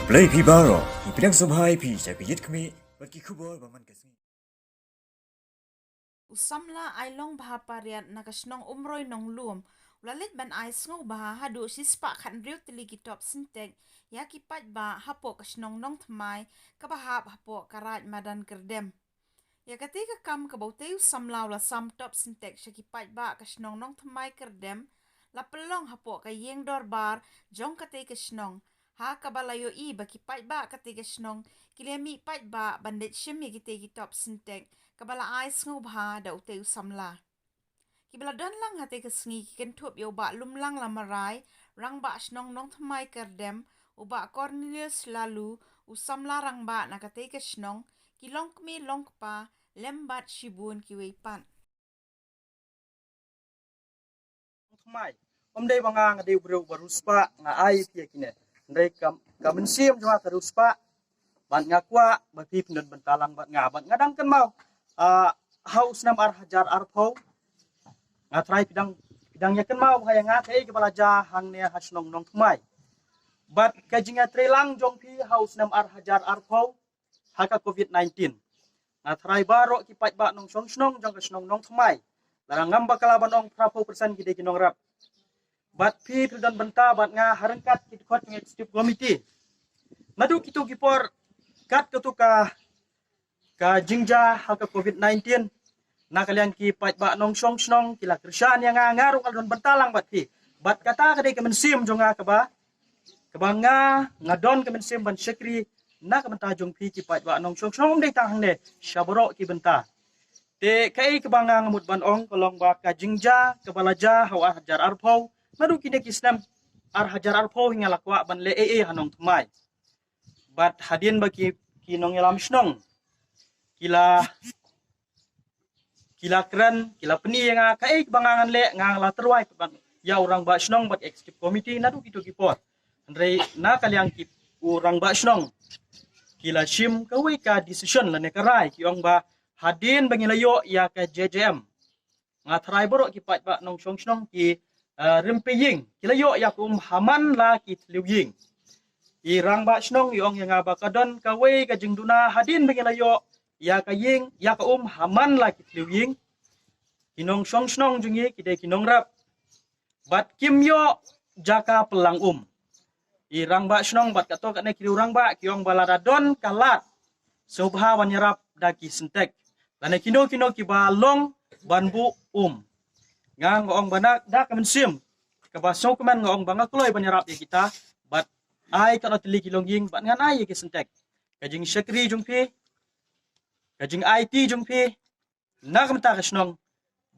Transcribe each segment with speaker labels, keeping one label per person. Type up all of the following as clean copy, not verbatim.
Speaker 1: Play Pibaro, Ipinang Subhai Pi, Sakit Kami, Bagi Kubor, Baman Kasmi.
Speaker 2: Usamla ay long baha pariat nakasnong umroy nong luom. Ulalit ban ay sngo baha hadu sispa kan riu tiligi top sintek. Yaki pat ba hapo kasnong nong thamay kabahap hapo karat madan kerdem. Ya ketika kam kabauteu samla ula sam top sintek syaki pat ba kasnong nong thamay kerdem. La pelong hapo kayeng dorbar jong kate kasnong. Ha kabalayo I baki pat ba kate kasnong. Kilemi pat ba bandit syemi kite top sintek. Kabala ais ngubha da uteu samla. Kibala don lang hati kesengi kentup yo ba lumlang lamarai rang ba snong nong thamai kerdem uba Cornelius lalu usamla rang ba nakate kesnong kilong kmi long pa lembat shibun kiwepan.
Speaker 3: Mai dai banga ngadeu bro baruspa nga ai pia kine ndai kam sim jwa karuspa ban ngakwa bapi pindan bentalang bat ngabat ngadang kan mau haus nam hajar arpo ngatrai pidangnya kan mau kaya ngakai kepala jahang ne hasnong nong mai bat kajinga trelang jong pi haus nam hajar arpo haka covid-19 ngatrai baro kipat ba nong snong jong kasnong nong mai larang ngamba kalaban ong prapo persen gide kinong rap bat pi dan benta bat nga harengkat kitkot ng executive committee madu kitu gipor kat ketuka ka jingja haka covid-19 na kalian ki pat ba nong snong kila krisyan yang ngarong alon bentalang bat pi bat kata kadai kemensim jonga kaba nga ngadon kemensim ban sekri na kementa jong pi ki pat ba nong snong dei tang ne syabro ki benta te kai kebanga ngamut ban ong kolong ba ka jingja kebalaja hawa hajar arpau madu kine kisnam hajar arpau hinga lakwa ban le hanong tumai bat hadin bagi kinong elam snong kila keren kila peni yang kai kebangangan le ngang la terwai ban ya orang ba snong bat executive committee nadu kitu kipot andre na kaliang ki orang ba snong kila sim kawai ka decision la ne karai ki ong ba hadin bangilayo ya ka JJM ngatrai borok ki pat ba nong snong ki rempeying kilayo ya haman la ki tliuying irang ba snong yong yang abakadon kawai ka jingduna hadin bangilayo ya ka ying ya ka haman la ki tliuying kinong snong jungi kide kinong rap bat kimyo jaka pelang irang ba snong bat kato kane kiri urang ba kiong baladadon kalat subha wanyarap daki sentek lane kino ki balong banbu nga ngong banak da kemensim kabasong kemen ngong banga kloy banyarap ya kita bat ai kana tili kilongging bat ngan ai ki sentek kajing sekri jungpi kajing IT jungpi na kamta kasnong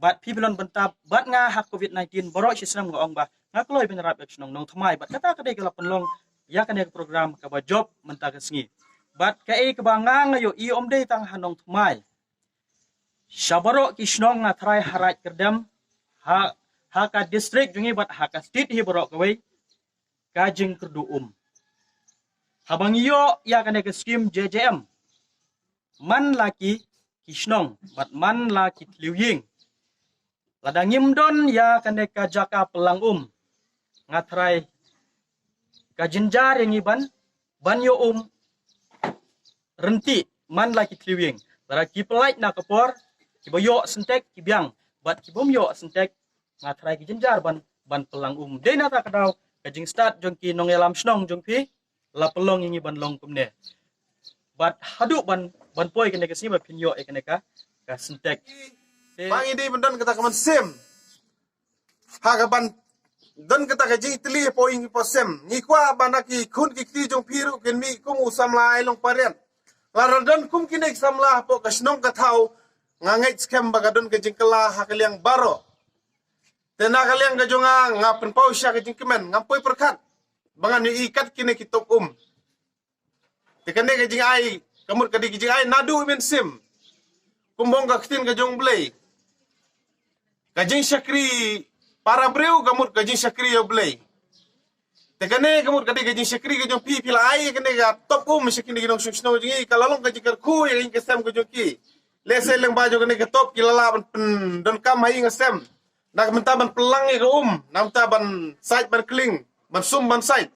Speaker 3: bat pibilon bentap bat nga hak covid-19 borok sisram ngong ba nga kloy banyarap ya kasnong nong thamai bat kata kadai kala penlong ya kane program kaba job menta kasngi bat kai kabanga ngayo I omdei tang hanong thamai syabaro kisnong nga try harat kerdam haka district jungi bat haka state hi borok kawai kajing kerdu habang iyo ya kane ke skim JJM man laki kisnong bat man laki tliuying ladangim don ya kane ka jaka pelang ngatrai kajinjar yang iban banyo renti man laki tliuying lara ki pelait na kapor kiboyo sentek kibyang bat kibomyo sentek ngatrai kijinjar ban pelang dena ta kadaw kajing start jong ki nong elam snong jong pi la pelong ingi ban long kumne bat hadu ban poi kene kesini ba pinyo e kene ka sentek
Speaker 4: bang ini bendan kata kaman sim haga ban dan kata kajing tili po ingi po sem ni kwa banaki kun ki jong piru ken mi kum usam lai long paren laradan kum kine samlah po kasnong katau ngangai scam bagadon ke jingkela hakaliang baro tena kaliang gajonga ngapen pau sya ke jingkemen ngampoi perkat bangan ni ikat kini kitok tekane ke jing ai kamur kadi jing ai nadu men sim kumbong ka kitin gajong blay kajing syakri para breu kamur kajing syakri yo blay tekane kamur kadi kajing syakri gajong pi pila ai kene ga top syakini gidong sno jingi kalalong kajing kerku yang kesem gajong ki lese leng baju kene ke top kilala ban don kam hai ngesem nak mentaban pelang ke nam taban site ban kling ban sum ban site